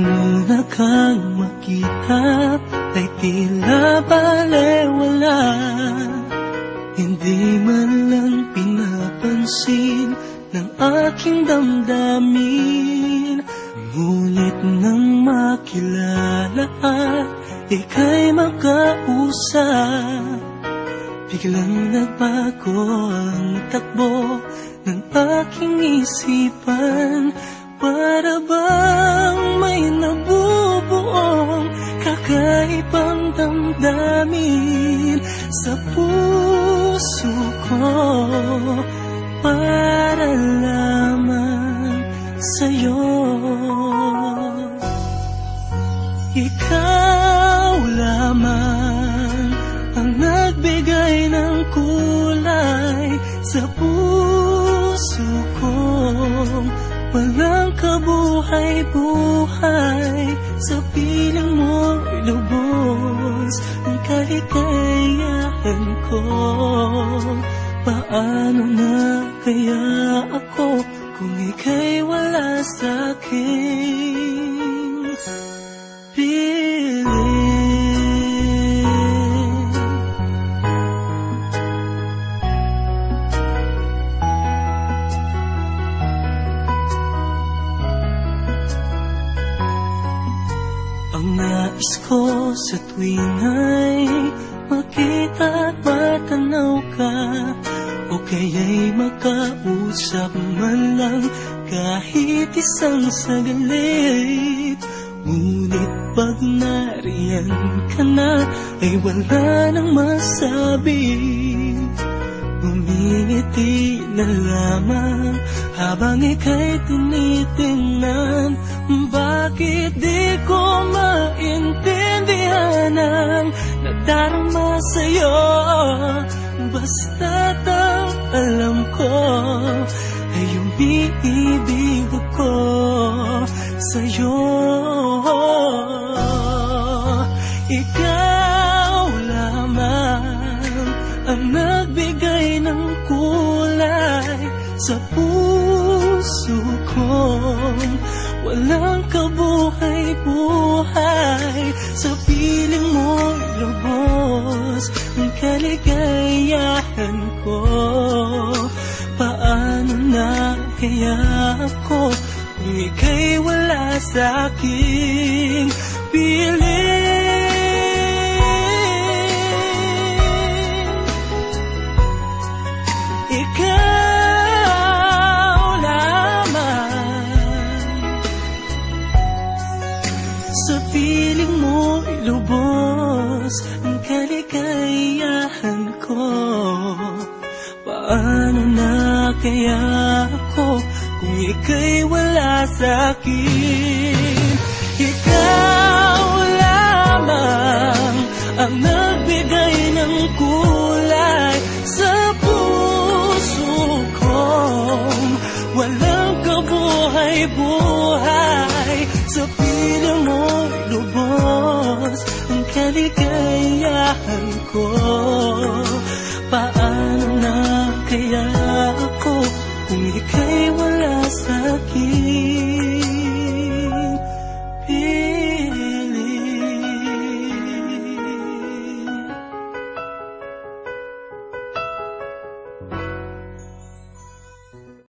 una kang makita ay tila balewala. Hindi man lang pinapansin ng aking damdamin. Ngunit nang makilala at ika'y makausap, biglang nagbago ang takbo ng aking isipan. Para bang may nabubuong kakaibang damdamin sa puso ko, para lamang sa'yo. Ikaw lamang ang nagbigay ng kulay sa puso ko. Walang kabuhay-buhay, sa piling mo'y lubos ang kaligayahan ko. Paano na kaya ako kung ika'y wala sa'king piling? Ang nais ko sa tuwing ay makita at matanaw ka, o kaya'y makausap man lang kahit isang sagalit. Ngunit pag nariyan ka na ay wala nang masabi. Umingiti na lamang habang ika'y tinitingnan. Bakit di ko maintindihan ang nadarama sa'yo? Basta't ang alam ko ay umiibig ako sa'yo. Ikaw lamang ang nagbigay ng kulay sa puso ko. Walang kabuhay-buhay, sa piling mo'y lubos ang kaligayahan ko. Paano na kaya ako kung ika'y wala sa'king piling? Ikaw lamang sa piling mo'y lubos ang kaligayahan ko. Paano na kaya ako kung ika'y wala sa'kin? Ikaw lamang ang nagbigay ng kulay sa puso ko. Walang kabuhay-buhay, sa piling mo'y lubos ang kaligayahan ko.